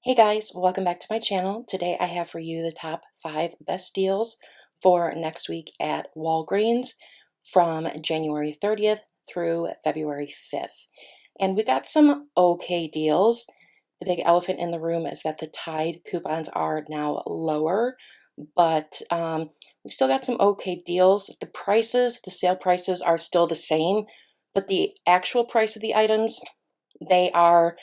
Hey guys, welcome back to my channel. Today I have for you the top 5 best deals for next week at Walgreens from January 30th through February 5th. And we got some okay deals. The big elephant in the room is that the Tide coupons are now lower, but we still got some okay deals. The prices, the sale prices are still the same, but the actual price of the items, they are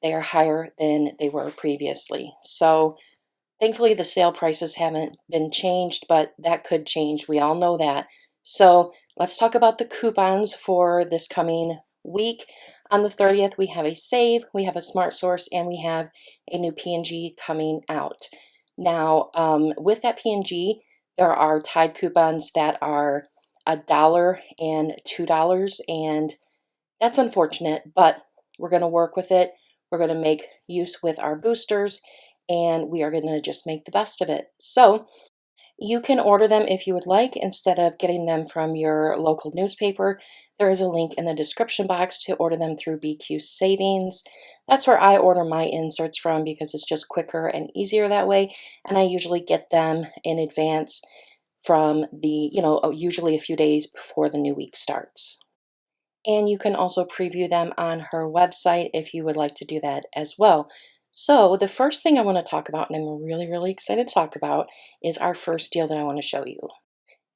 they are higher than they were previously. So thankfully the sale prices haven't been changed, but that could change. We all know that. So let's talk about the coupons for this coming week. On the 30th, we have a save, we have a smart source, and we have a new P&G coming out. Now, with that P&G, there are Tide coupons that are $1 and $2, and that's unfortunate, but we're going to work with it. We're going to make use with our boosters, and we are going to just make the best of it. So you can order them if you would like instead of getting them from your local newspaper. There is a link in the description box to order them through BQ Savings. That's where I order my inserts from because it's just quicker and easier that way, and I usually get them in advance from the, usually a few days before the new week starts. And you can also preview them on her website if you would like to do that as well. So the first thing I want to talk about, and I'm really excited to talk about, is our first deal that I want to show you.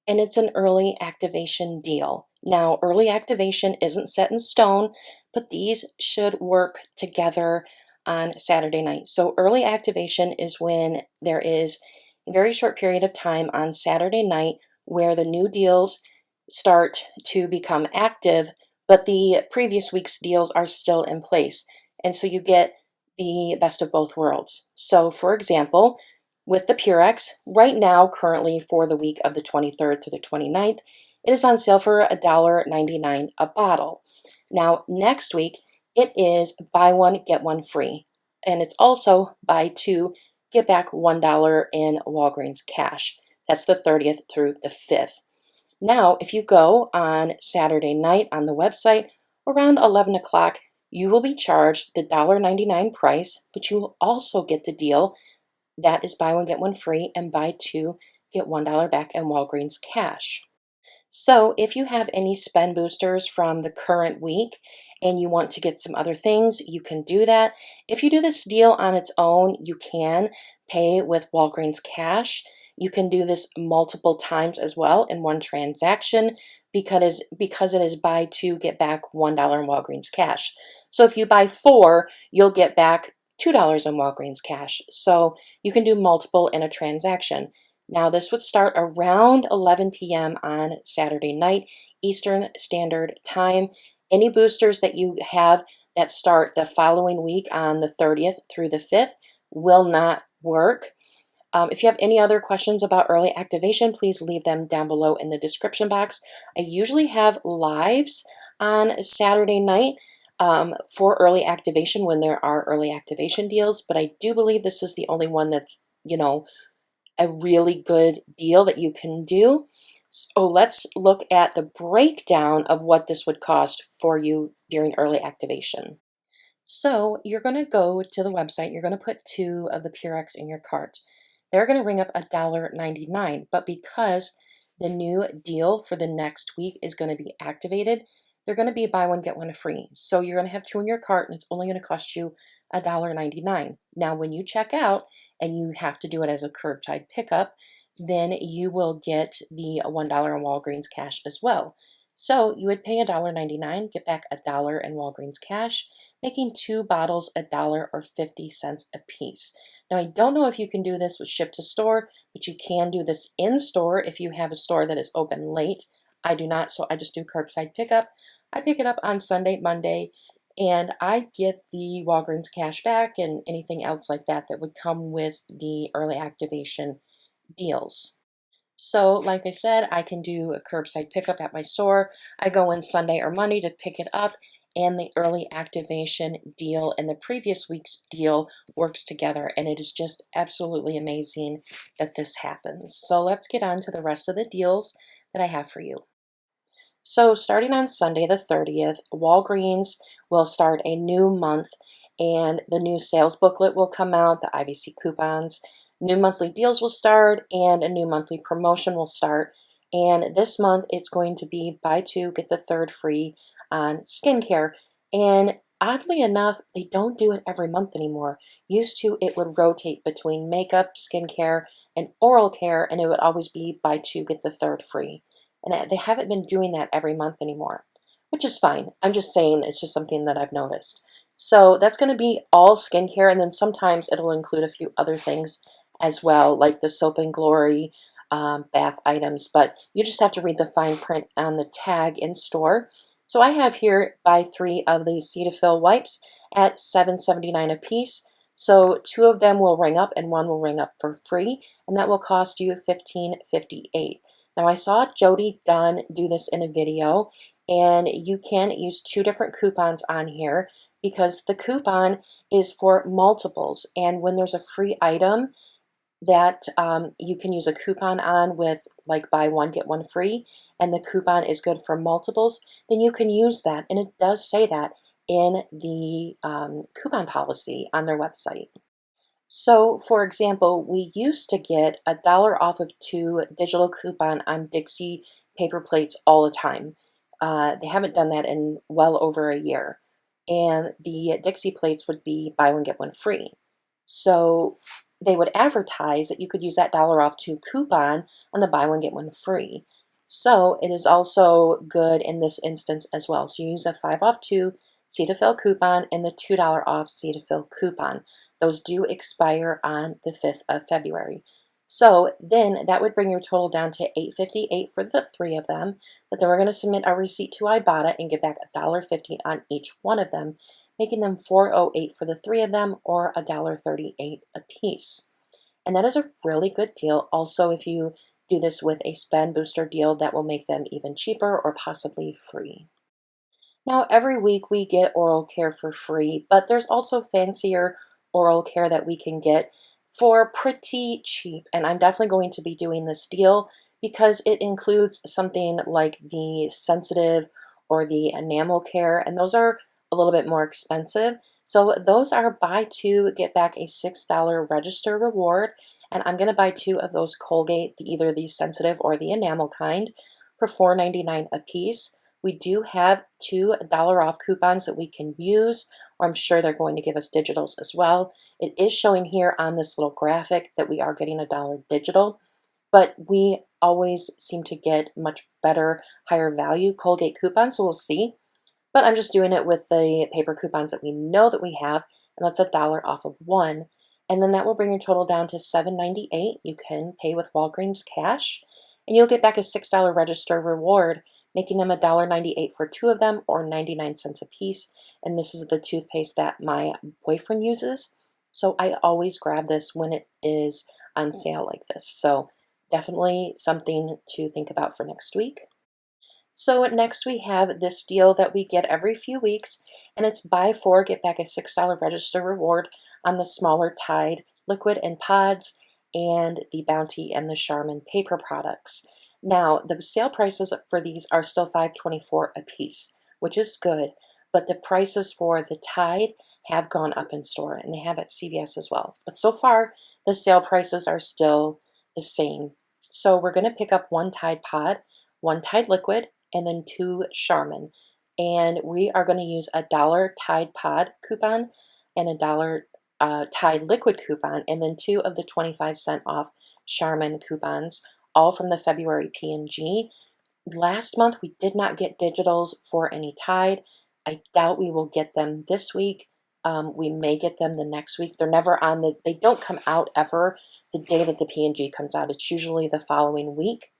And it's an early activation deal. Now, early activation isn't set in stone, but these should work together on Saturday night. So early activation is when there is a very short period of time on Saturday night where the new deals start to become active, but the previous week's deals are still in place. And so you get the best of both worlds. So for example, with the Purex, right now, currently for the week of the 23rd to the 29th, it is on sale for $1.99 a bottle. Now, next week, it is buy one, get one free. And it's also buy two, get back $1 in Walgreens cash. That's the 30th through the 5th. Now, if you go on Saturday night on the website around 11 o'clock, you will be charged the $1.99 price, but you will also get the deal that is buy one, get one free, and buy two, get $1 back in Walgreens cash. So if you have any spend boosters from the current week and you want to get some other things, you can do that. If you do this deal on its own, you can pay with Walgreens cash. You can do this multiple times as well in one transaction because it is buy two, get back $1 in Walgreens cash. So if you buy four, you'll get back $2 in Walgreens cash. So you can do multiple in a transaction. Now this would start around 11 p.m. on Saturday night, Eastern Standard Time. Any boosters that you have that start the following week on the 30th through the 5th will not work. If you have any other questions about early activation, please leave them down below in the description box. I usually have lives on Saturday night for early activation when there are early activation deals, but I do believe this is the only one that's, a really good deal that you can do. So let's look at the breakdown of what this would cost for you during early activation. So you're going to go to the website, you're going to put 2 of the Purex in your cart. They're going to ring up $1.99, but because the new deal for the next week is going to be activated, they're going to be buy one, get one free. So you're going to have 2 in your cart and it's only going to cost you $1.99. Now, when you check out and you have to do it as a curbside pickup, then you will get the $1 in Walgreens cash as well. So you would pay $1.99, get back $1 in Walgreens cash, making 2 bottles $1 or 50 cents a piece. Now, I don't know if you can do this with ship to store, but you can do this in store if you have a store that is open late. I do not, so I just do curbside pickup. I pick it up on Sunday, Monday, and I get the Walgreens cash back and anything else like that that would come with the early activation deals. So like I said, I can do a curbside pickup at my store. I go in Sunday or Monday to pick it up, and the early activation deal and the previous week's deal works together, and it is just absolutely amazing that this happens. So let's get on to the rest of the deals that I have for you. So starting on Sunday the 30th, Walgreens will start a new month, and the new sales booklet will come out, the IVC coupons, new monthly deals will start, and a new monthly promotion will start. And this month it's going to be buy two, get the third free on skincare. And oddly enough, they don't do it every month anymore. Used to, it would rotate between makeup, skincare, and oral care, and it would always be buy two, get the third free. And they haven't been doing that every month anymore, which is fine. I'm just saying it's just something that I've noticed. So that's going to be all skincare, and then sometimes it'll include a few other things as well, like the Soap and Glory bath items, but you just have to read the fine print on the tag in store. So I have here buy 3 of these Cetaphil wipes at $7.79 a piece. So 2 of them will ring up and 1 will ring up for free, and that will cost you $15.58. Now I saw Jody Dunn do this in a video, and you can use 2 different coupons on here because the coupon is for multiples, and when there's a free item that you can use a coupon on with like buy 1 get 1 free, and the coupon is good for multiples, then you can use that, and it does say that in the coupon policy on their website. So for example, we used to get $1 off of 2 digital coupon on Dixie paper plates all the time. They haven't done that in well over a year, and the Dixie plates would be buy 1 get 1 free. So they would advertise that you could use that $1 off 2 coupon on the buy 1 get 1 free. So it is also good in this instance as well. So you use a 5 off 2 Cetaphil coupon and the $2 off Cetaphil coupon. Those do expire on the 5th of February. So then that would bring your total down to $8.58 for the 3 of them, but then we're going to submit our receipt to Ibotta and get back $1.50 on each one of them, making them $4.08 for the 3 of them, or $1.38 a piece. And that is a really good deal. Also, if you do this with a spend booster deal, that will make them even cheaper or possibly free. Now, every week we get oral care for free, but there's also fancier oral care that we can get for pretty cheap. And I'm definitely going to be doing this deal because it includes something like the sensitive or the enamel care, and those are a little bit more expensive. So those are buy 2, get back a $6 register reward. And I'm going to buy 2 of those Colgate, either the sensitive or the enamel kind, for $4.99 a piece. We do have $2 off coupons that we can use, or I'm sure they're going to give us digitals as well. It is showing here on this little graphic that we are getting $1 digital, but we always seem to get much better, higher value Colgate coupons, so we'll see. But I'm just doing it with the paper coupons that we know that we have, and that's $1 off of 1. And then that will bring your total down to $7.98. You can pay with Walgreens cash, and you'll get back a $6 register reward, making them $1.98 for 2 of them, or 99 cents a piece. And this is the toothpaste that my boyfriend uses, so I always grab this when it is on sale like this. So definitely something to think about for next week. So next we have this deal that we get every few weeks, and it's buy 4, get back a $6 register reward on the smaller Tide liquid and pods, and the Bounty and the Charmin paper products. Now, the sale prices for these are still $5.24 a piece, which is good, but the prices for the Tide have gone up in store, and they have at CVS as well. But so far, the sale prices are still the same. So we're going to pick up 1 Tide pod, 1 Tide liquid, and then 2 Charmin. And we are going to use $1 Tide pod coupon and $1 Tide liquid coupon, and then 2 of the 25-cent off Charmin coupons, all from the February P&G. Last month we did not get digitals for any Tide. I doubt we will get them this week. We may get them the next week. They're never on they don't come out ever the day that the P&G comes out. It's usually the following week.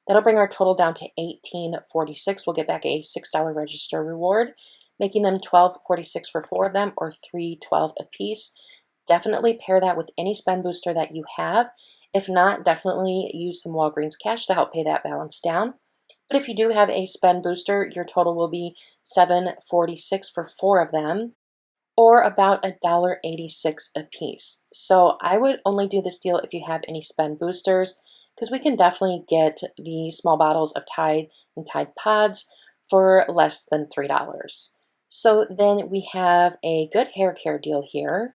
That'll bring our total down to $18.46. We'll get back a $6 register reward, making them $12.46 for 4 of them, or $3.12 a piece. Definitely pair that with any spend booster that you have. If not, definitely use some Walgreens cash to help pay that balance down. But if you do have a spend booster, your total will be $7.46 for 4 of them, or about $1.86 a piece. So I would only do this deal if you have any spend boosters, because we can definitely get the small bottles of Tide and Tide Pods for less than $3. So then we have a good hair care deal here.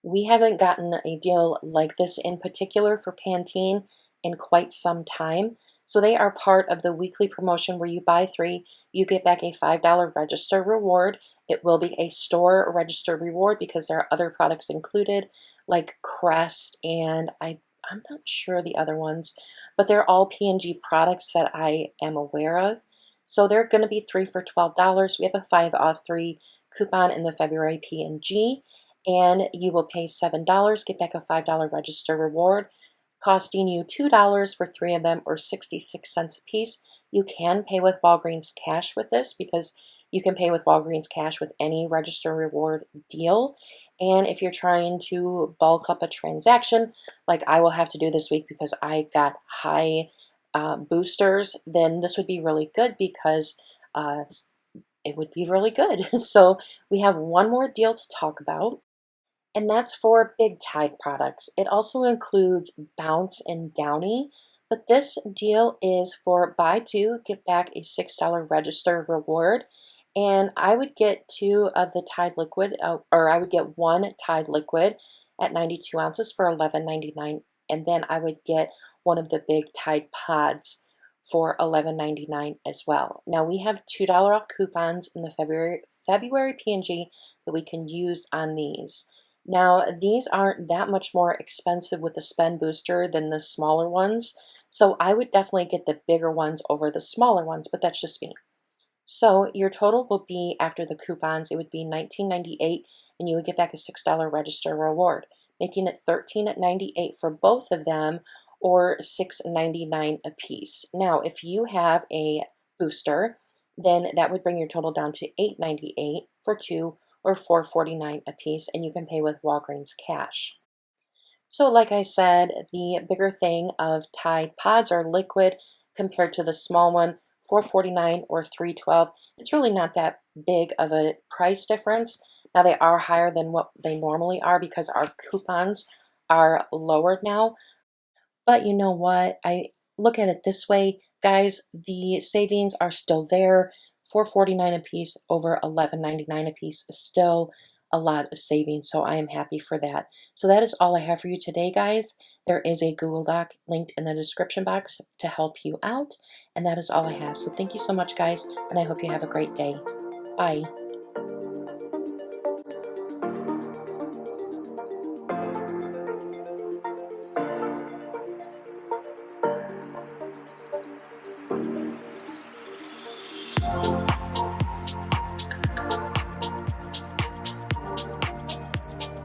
We haven't gotten a deal like this in particular for Pantene in quite some time. So they are part of the weekly promotion where you buy three, you get back a $5 register reward. It will be a store register reward because there are other products included like Crest and I'm not sure the other ones, but they're all P&G products that I am aware of. So they're going to be three for $12. We have a 5 off 3 coupon in the February P&G, and you will pay $7, get back a $5 register reward, costing you $2 for three of them or 66 cents a piece. You can pay with Walgreens cash with this because you can pay with Walgreens cash with any register reward deal. And if you're trying to bulk up a transaction, like I will have to do this week because I got high boosters, then this would be really good because it would be really good. So we have one more deal to talk about, and that's for Big Tide products. It also includes Bounce and Downy, but this deal is for buy two, get back a $6 register reward. And I would get two of the Tide liquid, or I would get one Tide liquid at 92 ounces for $11.99. And then I would get one of the big Tide pods for $11.99 as well. Now we have $2 off coupons in the February P&G that we can use on these. Now, these aren't that much more expensive with the spend booster than the smaller ones, so I would definitely get the bigger ones over the smaller ones, but that's just me. So your total will be, after the coupons, it would be $19.98, and you would get back a $6 register reward, making it $13.98 for both of them, or $6.99 a piece. Now, if you have a booster, then that would bring your total down to $8.98 for two, or $4.49 a piece, and you can pay with Walgreens cash. So like I said, the bigger thing of Tide pods or liquid compared to the small one, $4.49 or $3.12, it's really not that big of a price difference. Now they are higher than what they normally are because our coupons are lower now, but you know what? I look at it this way, guys, the savings are still there. $4.49 a piece over $11.99 a piece is still a lot of savings, so I am happy for that. So that is all I have for you today, guys. There is a Google Doc linked in the description box to help you out, and that is all I have. So thank you so much, guys, and I hope you have a great day. Bye.